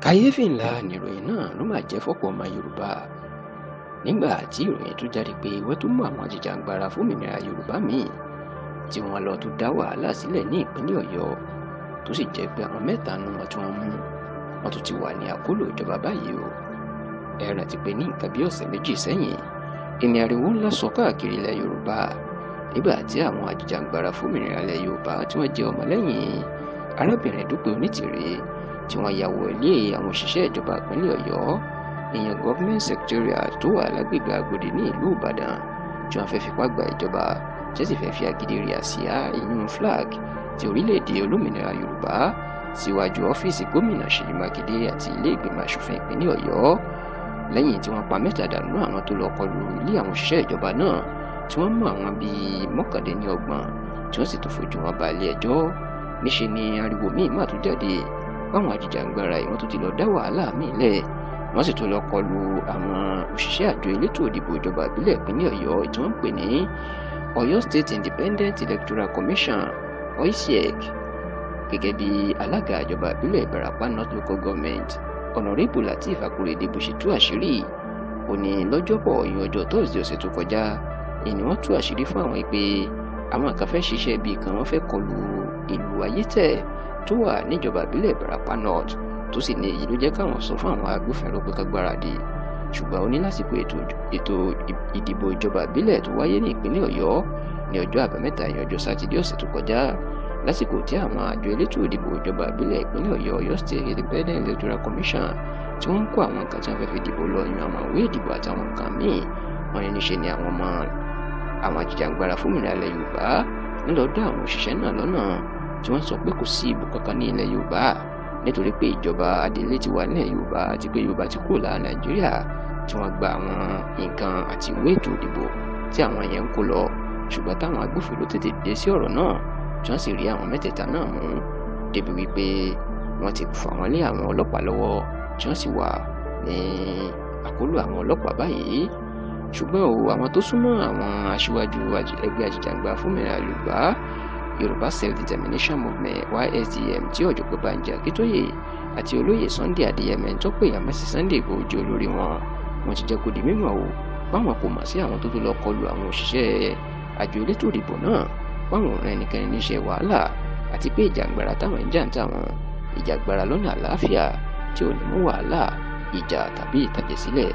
kàyéfì ńlá nìròyìn náà ló máa jẹ́ fọ́pọ̀ ọmọ Yorùbá nígbà tí ìròyìn tó jáde pé wọ́n tún mú àwọn ajìjàǹgbara fómìnira Yorùbá míì tí wọ́n lọ tún dá wàhálà sílẹ̀ ní ìpínlẹ̀ Ọ̀yọ́ tó sì jẹ́ pé àwọn mẹ́ta nínú wọn tí wọ́n mú wọn tún ti wà ní àkólò ìjọba báyìí o. Ẹ rántí pé ní nǹkan bí ọ̀sẹ̀ méjì sẹ́yìn ìní ariwo ńlá sọ káàkiri ilẹ̀ Yorùbá nígbà tí àwọn ajìjàǹgbara fómìnira ilẹ̀ Yorùbá tí wọ́n jẹ́ ọmọlẹ́yìn arábìnrin Dúpẹ́ Onítìrí tí wọ́n ya wọ ilé àwọn òṣìṣẹ́ ìjọba ìpínlẹ̀ Ọ̀yọ́ ìyẹn government secretariat tó wà lágbègbè Agodi ní ìlú Ìbàdàn tí wọ́n fẹ́ fipá gba ìjọba tí wọ́n sì fẹ́ fi agídí rí àsíá ìyún flag ti orílẹ̀-èdè olómìnira Yorùbá síwájú ọ́fíìsì gómìnà Ṣèyí Mákindé àti ilé ìgbìmọ̀ asòfin ìpínlẹ̀ Ọ̀yọ́ lẹ́yìn tí wọ́n pa mẹ́ta dànù àwọn tó lọ kọlu ilé àwọn òṣìṣẹ́ ìjọba náà tí wọ́n mú àwọn bíi mọ́kàndínlọ́gbọ̀n tí wọ́n sì tún fojú wọn ba ilé ẹjọ́. Níṣe ni ariwo míì má tún jáde báwọn ajìjàǹgbara yìí wọ́n tún ti lọ dá wàhálà míì lẹ̀ wọ́n sì tún lọ kọlu àwọn òṣìṣẹ́ àjọ elétò ìdìbò ìjọba ìbílẹ̀ ìpínlẹ̀ Ọ̀yọ́ tí wọ́n ń pè ní Ọ̀yọ́ State Independent Electoral Commission OISEC gẹ́gẹ́ bí alága ìjọba ìbílẹ̀ Ìbàràpá North Local Government Honorable Lateef Akorede bó ṣe tú àṣírí ó ní lọ́jọ́bọ̀ ìyẹn ọjọ́ Thursday ọ̀sẹ̀ tó kọjá ìní wọ́n tú àṣírí fún àwọn pé àwọn kan fẹ́ ṣiṣẹ́ bíi kan wọ́n fẹ́ kọlu ìlú Ayétẹ̀ tó wà níjọba ìbílẹ̀ Ìbàràpá North tó sì ní èyí ló jẹ́ káwọn sọ fún àwọn agbófinró pé ká gbáradì ṣùgbọ́n ó ní lásìkò ètò ìdìbò ìjọba ìbílẹ̀ tó wáyé ní ìpínlẹ̀ Ọ̀yọ́ ní ọjọ́ àbámẹ́ta ìyẹn ọjọ́ Sátidé ọ̀sẹ̀ tó kọjá lásìkò tí àwọn àjọ elétò ìdìbò ìjọba ìbílẹ̀ ìpínlẹ̀ Ọ̀yọ́ Ọ̀yọ́ State Independent Electoral Commission tí wọ́n ń kó àwọn nǹkan tí wọ́n fẹ́ fi dìbò lọ yan àwọn ìwé ìdìbò àtàwọn nǹkan míì wọ́n ní níṣe ni àwọn ajìjàǹgbara fómìnira ilẹ̀ Yorùbá ń lọ dá àwọn òṣìṣẹ́ náà lọ́nà tí wọ́n sọ pé kò sí ìbò kankan ní ilẹ̀ Yorùbá nítorí pé ìjọba adelé ti wà nílẹ̀ Yorùbá àti pé Yorùbá ti kúrò lára Nàìjíríà tí wọ́n gba àwọn nǹkan àti ìwé ètò ìdìbò tí àwọn yẹn ń kó lọ ṣùgbọ́n táwọn agbófinró tètè dé sí ọ̀rọ̀ náà tí wọ́n sì rí àwọn mẹ́tẹ̀ẹ̀ta náà mú débi wípé wọ́n ti fà wọ́n lé àwọn ọlọ́pàá lọ́wọ́ tí wọ́n sì wà ní àkólò àwọn ọlọ́pàá báyìí ṣùgbọ́n àwọn tó súnmọ́ àwọn aṣíwájú ẹgbẹ́ ajìjàǹgbara fómìnira Yorùbá Self-Determination Movement YSDM tí ọ̀jọ̀gbọ́n Bánjí Akíntóyè àti olóyè Sunday Adéyẹmẹ tó pè àmọ́sí Sunday Ìgbòho jẹ́ olórí wọn ti jẹ́ kó di mímọ̀ báwọn kò mọ̀ sí àwọn tó lọ kọlu àwọn òṣìṣẹ́ àjọ elétò ìdìbò náà báwọn ò rán ẹnikẹ́ni níṣẹ́ wàhálà àti pé ìjàǹgbara táwọn ń jà ń tàwọn ìjàǹgbara lọ́nà àlàáfíà tí ò ní mú wàhálà ìjà tàbí ìtàjẹ̀sílẹ̀.